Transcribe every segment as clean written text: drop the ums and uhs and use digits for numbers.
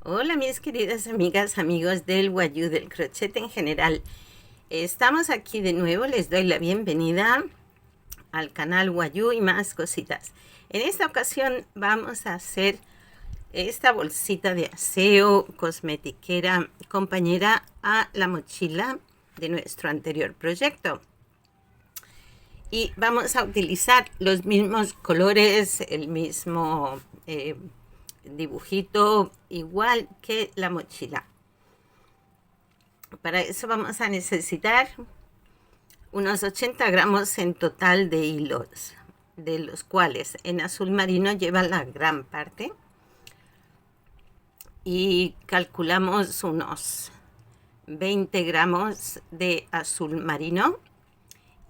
Hola mis queridas amigas, amigos del Wayuu, del crochet en general. Estamos aquí de nuevo, les doy la bienvenida al canal Wayuu y más cositas. En esta ocasión vamos a hacer esta bolsita de aseo cosmetiquera compañera a la mochila de nuestro anterior proyecto. Y vamos a utilizar los mismos colores, el mismo dibujito, igual que la mochila. Para eso vamos a necesitar unos 80 gramos en total de hilos, de los cuales en azul marino lleva la gran parte. Y calculamos unos 20 gramos de azul marino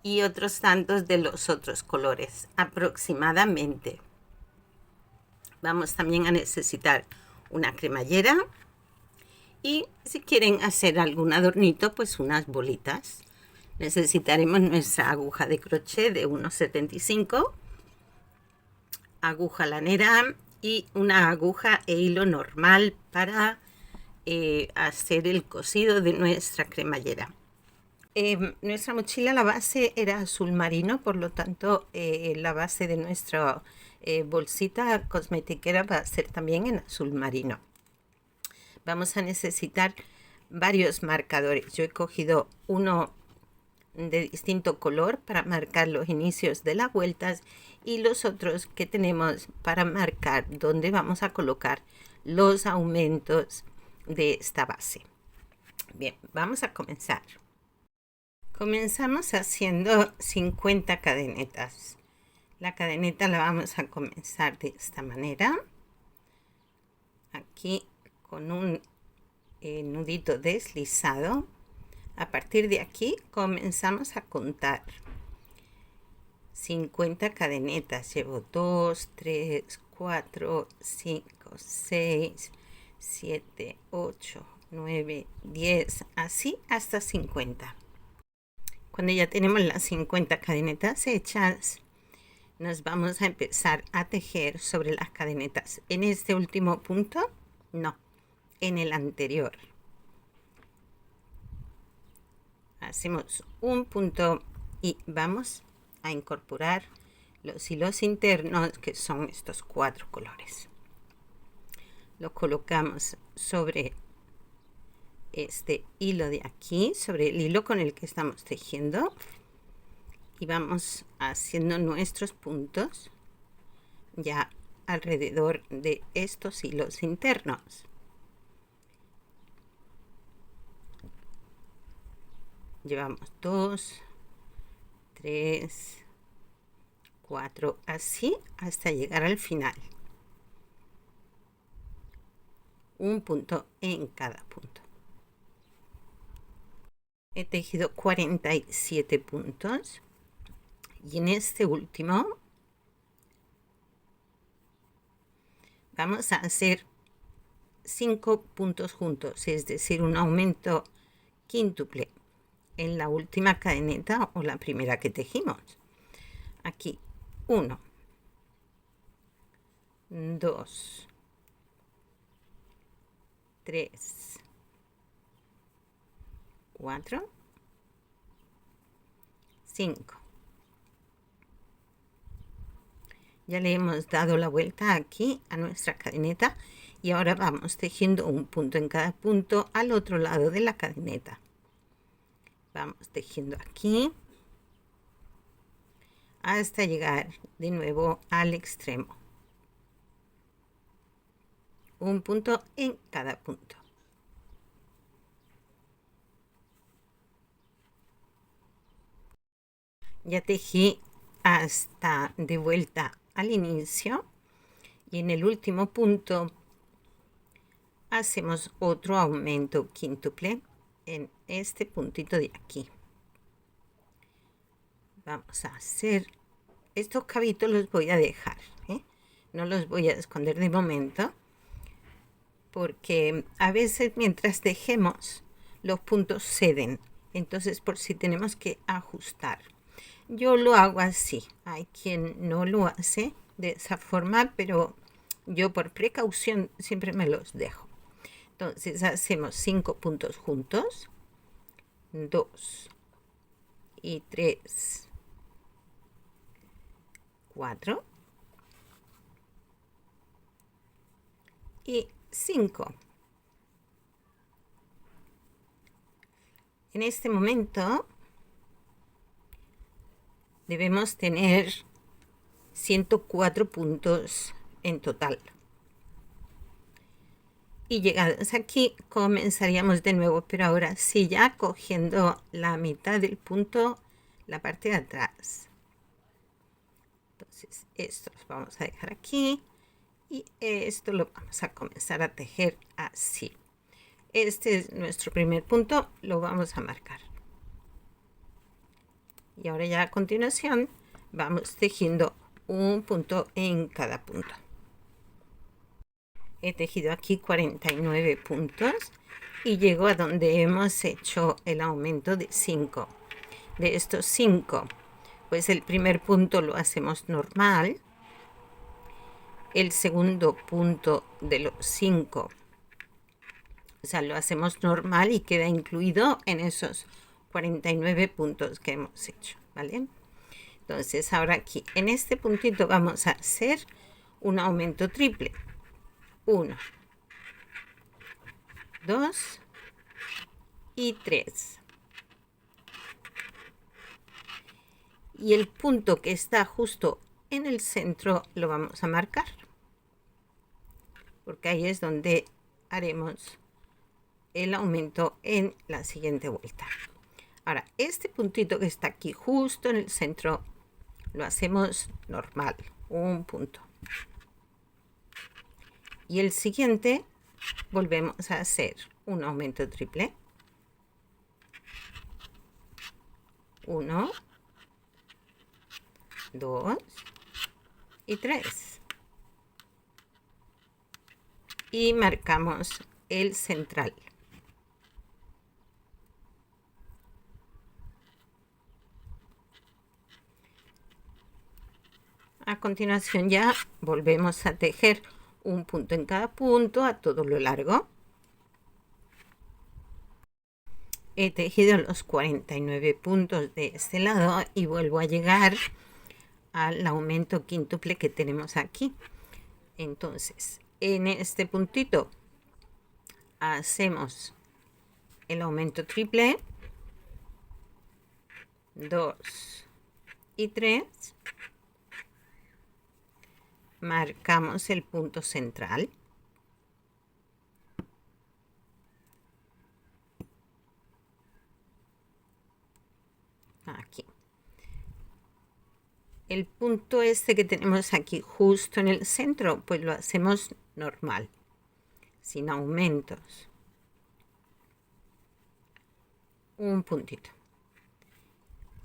y otros tantos de los otros colores aproximadamente. Vamos también a necesitar una cremallera y si quieren hacer algún adornito, pues unas bolitas. Necesitaremos nuestra aguja de crochet de 1,75, aguja lanera y una aguja e hilo normal para hacer el cosido de nuestra cremallera. Nuestra mochila, la base era azul marino, por lo tanto la base de nuestra bolsita cosmetiquera va a ser también en azul marino. Vamos a necesitar varios marcadores. Yo he cogido uno de distinto color para marcar los inicios de las vueltas y los otros que tenemos para marcar dónde vamos a colocar los aumentos de esta base. Bien, vamos a comenzar. Comenzamos haciendo 50 cadenetas. La cadeneta la vamos a comenzar de esta manera. Aquí con un nudito deslizado. A partir de aquí comenzamos a contar 50 cadenetas. Llevo 2, 3, 4, 5, 6, 7, 8, 9, 10, así hasta 50. Cuando ya tenemos las 50 cadenetas hechas, nos vamos a empezar a tejer sobre las cadenetas. En este último punto, no, en el anterior. Hacemos un punto y vamos a incorporar los hilos internos, que son estos 4 colores. Lo colocamos sobre este hilo de aquí, sobre el hilo con el que estamos tejiendo, y vamos haciendo nuestros puntos ya alrededor de estos hilos internos. Llevamos 2, 3, 4, así hasta llegar al final. Un punto en cada punto. He tejido 47 puntos y en este último vamos a hacer 5 puntos juntos, es decir, un aumento quíntuple en la última cadeneta o la primera que tejimos. Aquí 1, 2, 3, 4, 5. Ya le hemos dado la vuelta aquí a nuestra cadeneta y ahora vamos tejiendo un punto en cada punto al otro lado de la cadeneta. Vamos tejiendo aquí hasta llegar de nuevo al extremo. Un punto en cada punto. Ya tejí hasta de vuelta al inicio y en el último punto hacemos otro aumento quíntuple en este puntito de aquí. Vamos a hacer estos cabitos, los voy a dejar, no los voy a esconder de momento, porque a veces mientras tejemos los puntos ceden, entonces por si tenemos que ajustar. Yo lo hago así, hay quien no lo hace de esa forma, pero yo por precaución siempre me los dejo. Entonces hacemos 5 puntos juntos, 2 y 3, 4 y 5. En este momento debemos tener 104 puntos en total. Y llegados aquí comenzaríamos de nuevo, pero ahora sí ya cogiendo la mitad del punto, la parte de atrás. Entonces esto lo vamos a dejar aquí y esto lo vamos a comenzar a tejer así. Este es nuestro primer punto, lo vamos a marcar. Y ahora ya a continuación vamos tejiendo un punto en cada punto. He tejido aquí 49 puntos y llego a donde hemos hecho el aumento de 5. De estos 5, pues el primer punto lo hacemos normal. El segundo punto de los 5, o sea, lo hacemos normal y queda incluido en esos 49 puntos que hemos hecho, ¿vale? Entonces ahora aquí, en este puntito vamos a hacer un aumento triple. 1, 2 y 3. Y el punto que está justo en el centro lo vamos a marcar, porque ahí es donde haremos el aumento en la siguiente vuelta. Ahora, este puntito que está aquí justo en el centro lo hacemos normal, un punto. Y el siguiente volvemos a hacer un aumento triple. 1, 2 y 3. Y marcamos el central. A continuación ya volvemos a tejer un punto en cada punto a todo lo largo. He tejido los 49 puntos de este lado y vuelvo a llegar al aumento quíntuple que tenemos aquí. Entonces, en este puntito hacemos el aumento triple, 2 y 3. Marcamos el punto central. Aquí. El punto este que tenemos aquí justo en el centro, pues lo hacemos normal, sin aumentos. Un puntito.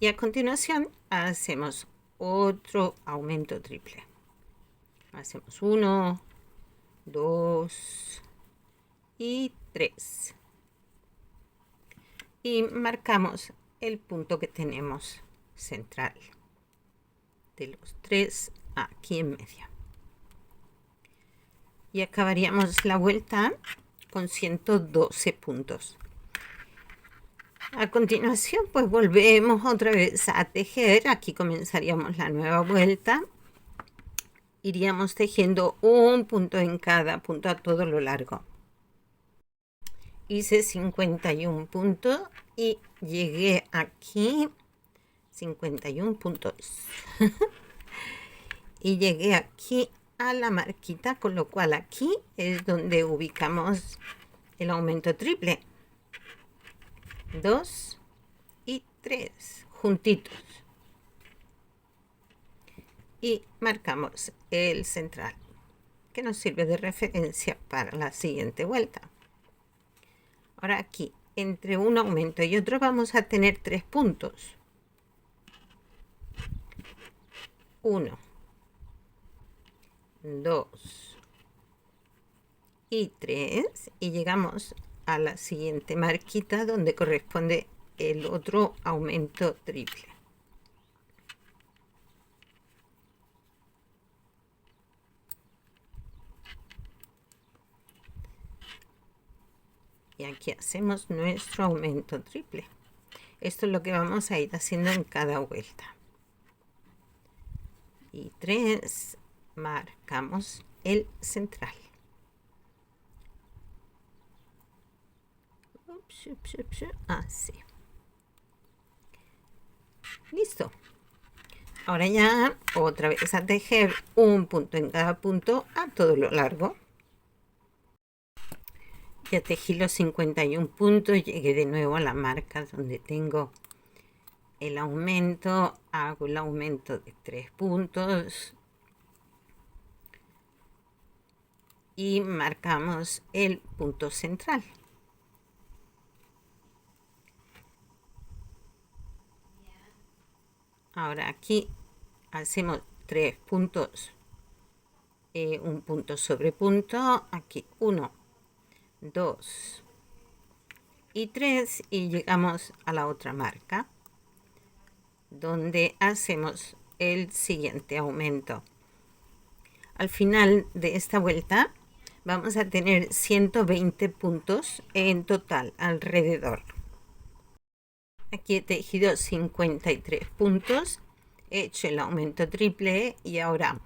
Y a continuación hacemos otro aumento triple. Hacemos 1, 2 y 3. Y marcamos el punto que tenemos central. De los 3 aquí en medio. Y acabaríamos la vuelta con 112 puntos. A continuación, pues volvemos otra vez a tejer. Aquí comenzaríamos la nueva vuelta. Iríamos tejiendo un punto en cada punto a todo lo largo. Hice 51 puntos y llegué aquí 51 puntos. Y llegué aquí a la marquita, con lo cual aquí es donde ubicamos el aumento triple. 2 y 3 juntitos. Y marcamos el central, que nos sirve de referencia para la siguiente vuelta. Ahora aquí, entre un aumento y otro, vamos a tener 3 puntos. 1, 2 y 3. Y llegamos a la siguiente marquita donde corresponde el otro aumento triple. Y aquí hacemos nuestro aumento triple. Esto es lo que vamos a ir haciendo en cada vuelta. Y 3, marcamos el central. Así. Listo. Ahora ya otra vez a tejer un punto en cada punto a todo lo largo. Ya tejí los 51 puntos, llegué de nuevo a la marca donde tengo el aumento, hago el aumento de 3 puntos y marcamos el punto central. Ahora aquí hacemos 3 puntos, un punto sobre punto, aquí 1, 2 y 3 y llegamos a la otra marca donde hacemos el siguiente aumento. Al final de esta vuelta vamos a tener 120 puntos en total alrededor. Aquí he tejido 53 puntos, he hecho el aumento triple y ahora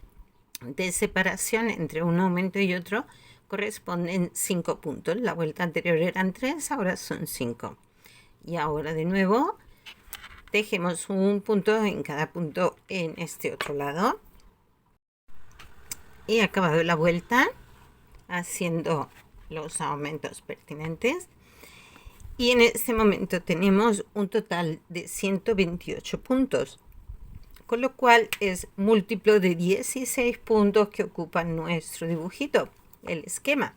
de separación entre un aumento y otro corresponden 5 puntos. La vuelta anterior eran 3, ahora son 5. Y ahora de nuevo tejemos un punto en cada punto en este otro lado. He acabado la vuelta haciendo los aumentos pertinentes. Y en este momento tenemos un total de 128 puntos, con lo cual es múltiplo de 16 puntos que ocupan nuestro dibujito, el esquema.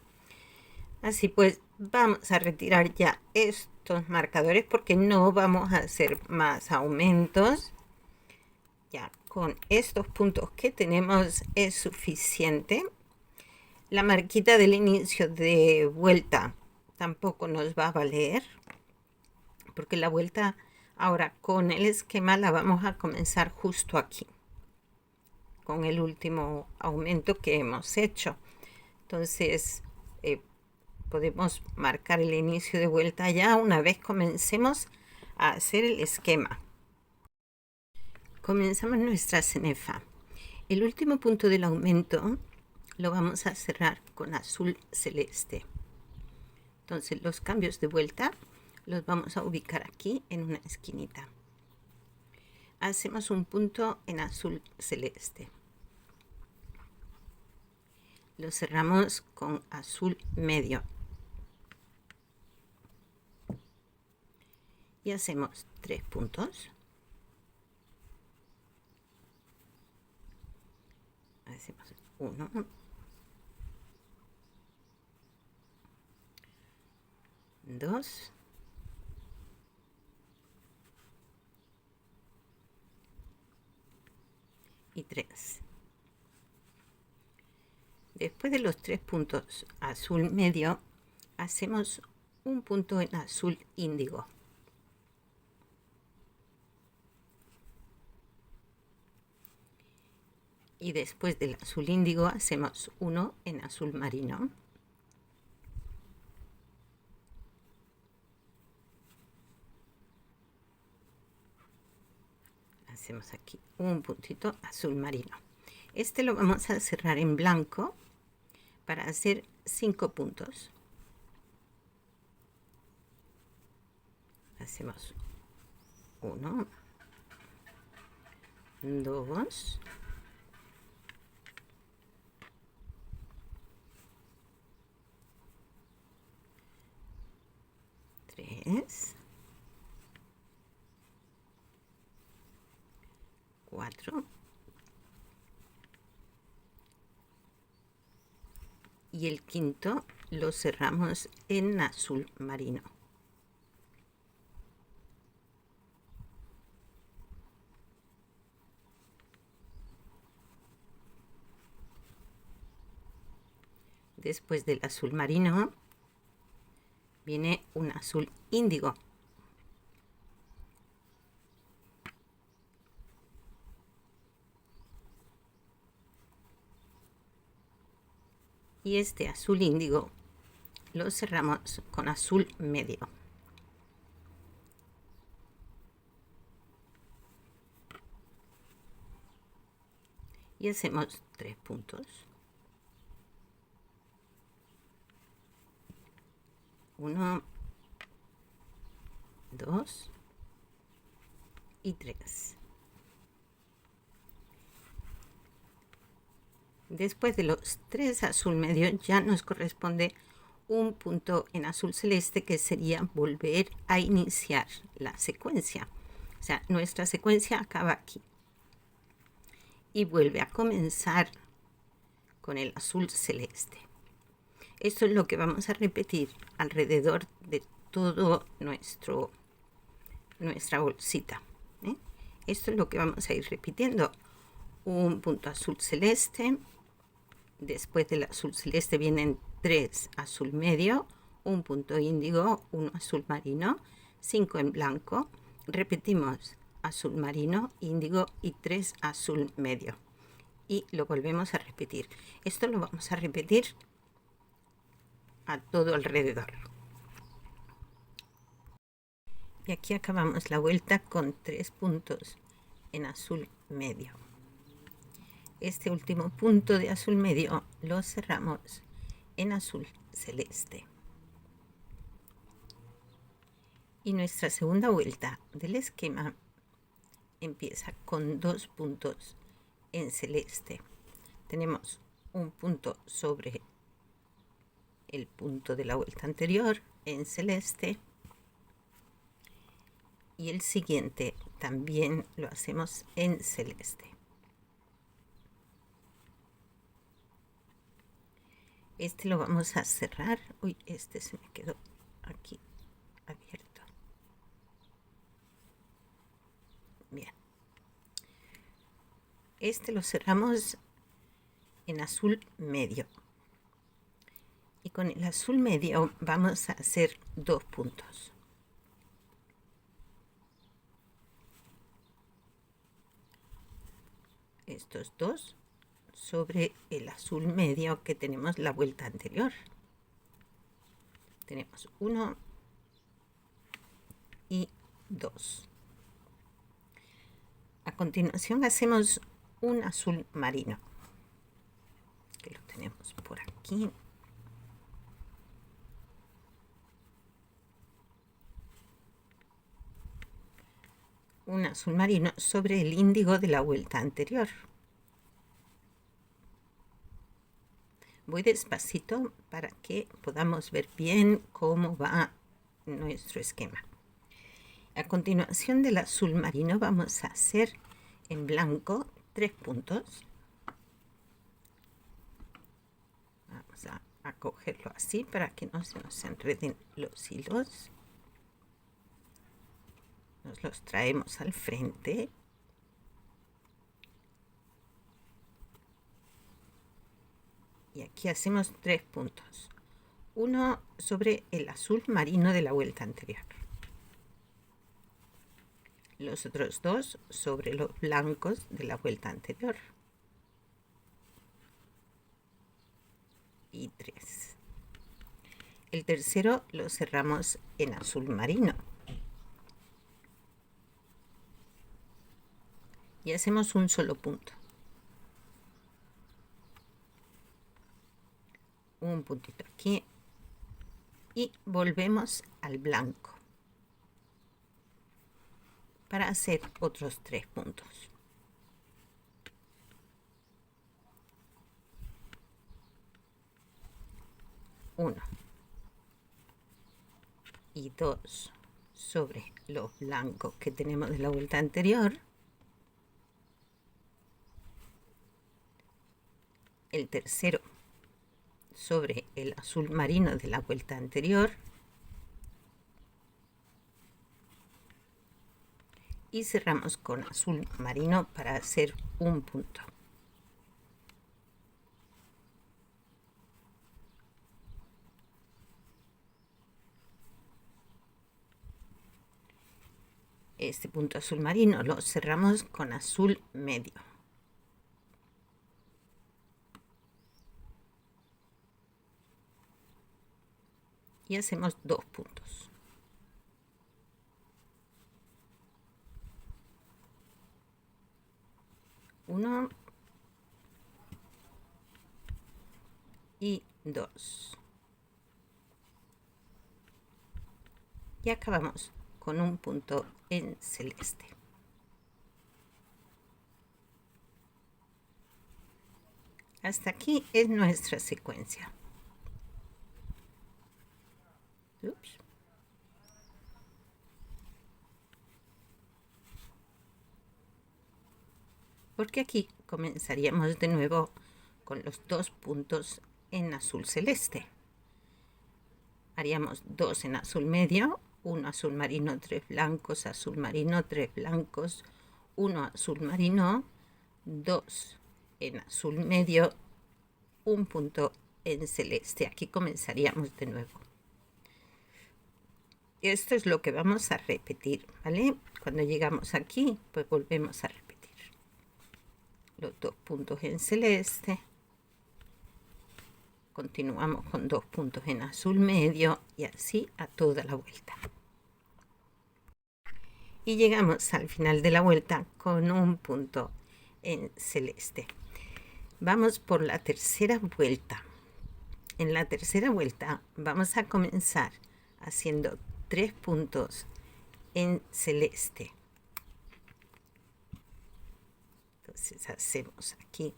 Así pues, vamos a retirar ya estos marcadores porque no vamos a hacer más aumentos. Ya con estos puntos que tenemos es suficiente. La marquita del inicio de vuelta tampoco nos va a valer, porque la vuelta ahora con el esquema la vamos a comenzar justo aquí, con el último aumento que hemos hecho. Entonces podemos marcar el inicio de vuelta ya una vez comencemos a hacer el esquema. Comenzamos nuestra cenefa. El último punto del aumento lo vamos a cerrar con azul celeste. Entonces los cambios de vuelta los vamos a ubicar aquí en una esquinita. Hacemos un punto en azul celeste. Lo cerramos con azul medio. Y hacemos 3 puntos. Hacemos 1, 2 y 3. Después de los 3 puntos azul medio, hacemos un punto en azul índigo. Y después del azul índigo hacemos uno en azul marino. Hacemos aquí un puntito azul marino. Este lo vamos a cerrar en blanco para hacer 5 puntos. Hacemos 1, 2, 3, 4 y el quinto lo cerramos en azul marino. Después del azul marino viene un azul índigo. Y este azul índigo lo cerramos con azul medio. Y hacemos 3 puntos. 1, 2 y 3. Después de los 3 azul medio ya nos corresponde un punto en azul celeste, que sería volver a iniciar la secuencia. O sea, nuestra secuencia acaba aquí y vuelve a comenzar con el azul celeste. Esto es lo que vamos a repetir alrededor de todo nuestra bolsita. Esto es lo que vamos a ir repitiendo. Un punto azul celeste. Después del azul celeste vienen 3 azul medio, un punto índigo, 1 azul marino, 5 en blanco. Repetimos azul marino, índigo y 3 azul medio. Y lo volvemos a repetir. Esto lo vamos a repetir a todo alrededor. Y aquí acabamos la vuelta con 3 puntos en azul medio. Este último punto de azul medio lo cerramos en azul celeste. Y nuestra segunda vuelta del esquema empieza con 2 puntos en celeste. Tenemos un punto sobre el punto de la vuelta anterior en celeste, y el siguiente también lo hacemos en celeste. Este lo vamos a cerrar. Uy, este se me quedó aquí abierto. Bien. Este lo cerramos en azul medio. Y con el azul medio vamos a hacer 2 puntos. Estos 2 sobre el azul medio que tenemos la vuelta anterior. Tenemos 1 y 2. A continuación hacemos un azul marino, que lo tenemos por aquí. Un azul marino sobre el índigo de la vuelta anterior. Voy despacito para que podamos ver bien cómo va nuestro esquema. A continuación del azul marino vamos a hacer en blanco 3 puntos. Vamos a cogerlo así para que no se nos enreden los hilos. Nos los traemos al frente. Y aquí hacemos 3 puntos. 1 sobre el azul marino de la vuelta anterior. Los otros 2 sobre los blancos de la vuelta anterior. Y 3. El tercero lo cerramos en azul marino. Y hacemos un solo punto. Un puntito aquí. Y volvemos al blanco para hacer otros 3 puntos. 1 y 2 sobre los blancos que tenemos de la vuelta anterior. El tercero sobre el azul marino de la vuelta anterior. Y cerramos con azul marino para hacer un punto. Este punto azul marino lo cerramos con azul medio. y hacemos 2 puntos. Uno y 2. Y acabamos con un punto en celeste. Hasta aquí es nuestra secuencia. Ups. Porque aquí comenzaríamos de nuevo con los 2 puntos en azul celeste. Haríamos 2 en azul medio, 1 azul marino, 3 blancos, azul marino, 3 blancos, 1 azul marino, 2 en azul medio, un punto en celeste. Aquí comenzaríamos de nuevo. Esto es lo que vamos a repetir, ¿vale? Cuando llegamos aquí, pues volvemos a repetir los 2 puntos en celeste. Continuamos con 2 puntos en azul medio y así a toda la vuelta. Y llegamos al final de la vuelta con un punto en celeste. Vamos por la tercera vuelta. En la tercera vuelta vamos a comenzar haciendo 3 puntos en celeste. Entonces hacemos aquí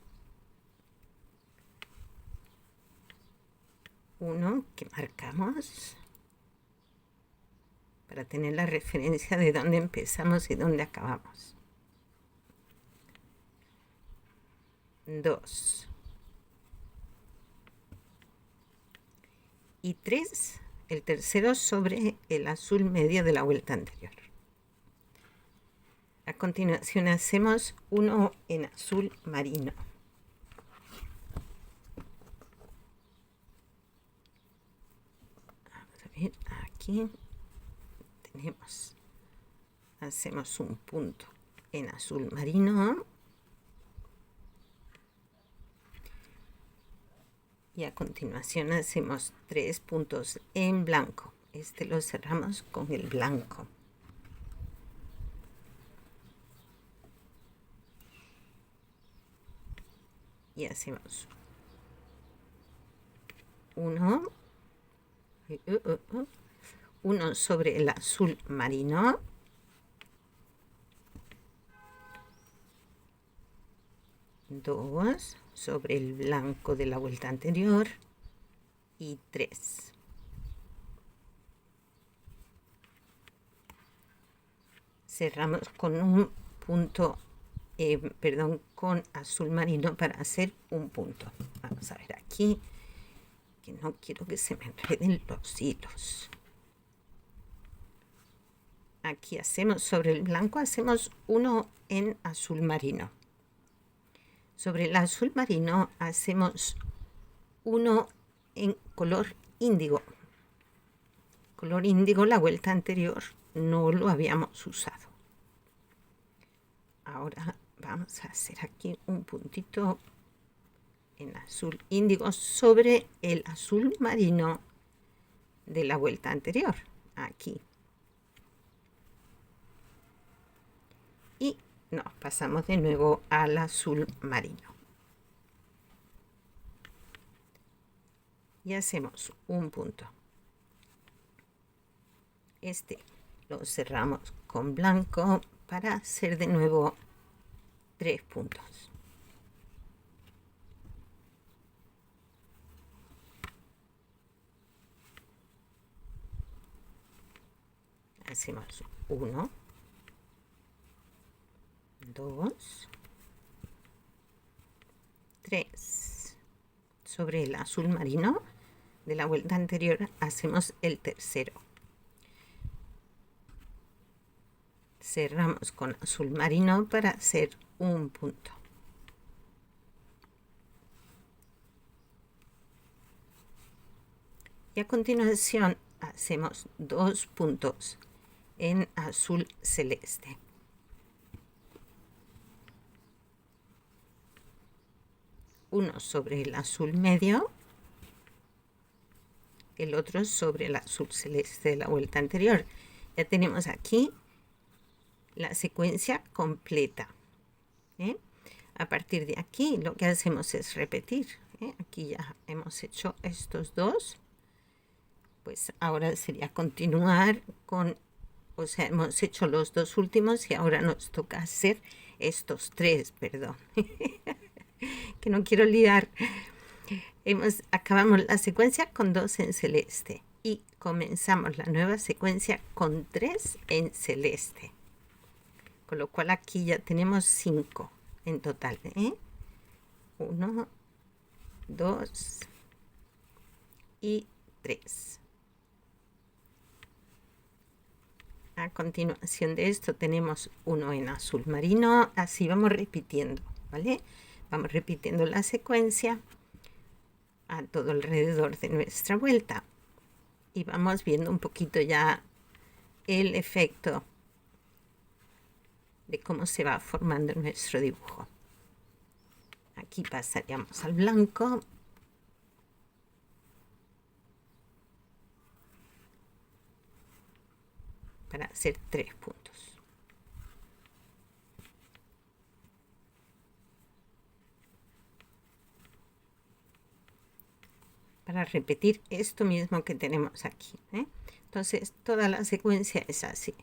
uno que marcamos para tener la referencia de dónde empezamos y dónde acabamos. 2 y 3, el tercero sobre el azul medio de la vuelta anterior. A continuación hacemos uno en azul marino. Vamos a ver, aquí tenemos, hacemos un punto en azul marino y a continuación hacemos 3 puntos en blanco. Este lo cerramos con el blanco. Y hacemos uno sobre el azul marino, dos sobre el blanco de la vuelta anterior y 3. Cerramos con un punto, con azul marino para hacer un punto. Vamos a ver aquí, que no quiero que se me enreden los hilos. Aquí hacemos sobre el blanco, hacemos uno en azul marino. Sobre el azul marino hacemos uno en color índigo. Color índigo, la vuelta anterior no lo habíamos usado. Ahora vamos a hacer aquí un puntito en azul índigo sobre el azul marino de la vuelta anterior. Aquí. Y nos pasamos de nuevo al azul marino. Y hacemos un punto. Este lo cerramos con blanco para hacer de nuevo 3 puntos. Hacemos 1, 2, 3. Sobre el azul marino de la vuelta anterior hacemos el tercero. Cerramos con azul marino para hacer un punto. Y a continuación hacemos 2 puntos en azul celeste. Uno sobre el azul medio el otro sobre el azul celeste de la vuelta anterior. Ya tenemos aquí la secuencia completa. A partir de aquí lo que hacemos es repetir. Aquí ya hemos hecho estos dos. Pues ahora sería continuar con, o sea, hemos hecho los dos últimos y ahora nos toca hacer estos tres, perdón. Que no quiero liar. Acabamos la secuencia con 2 en celeste y comenzamos la nueva secuencia con 3 en celeste. Con lo cual aquí ya tenemos 5 en total. 1, 2 y 3. A continuación de esto tenemos uno en azul marino. Así vamos repitiendo, ¿vale? Vamos repitiendo la secuencia a todo alrededor de nuestra vuelta. Y vamos viendo un poquito ya el efecto de cómo se va formando nuestro dibujo. Aquí pasaríamos al blanco. Para hacer 3 puntos. Para repetir esto mismo que tenemos aquí. Entonces toda la secuencia es así.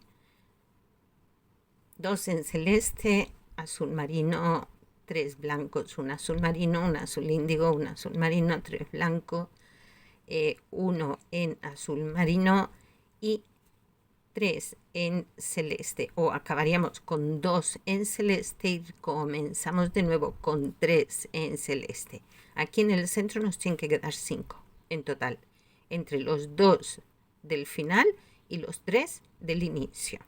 2 en celeste, azul marino, 3 blancos, un azul marino, un azul índigo, un azul marino, 3 blancos, 1 en azul marino y 3 en celeste, o acabaríamos con 2 en celeste y comenzamos de nuevo con 3 en celeste. Aquí en el centro nos tienen que quedar 5 en total, entre los 2 del final y los 3 del inicio.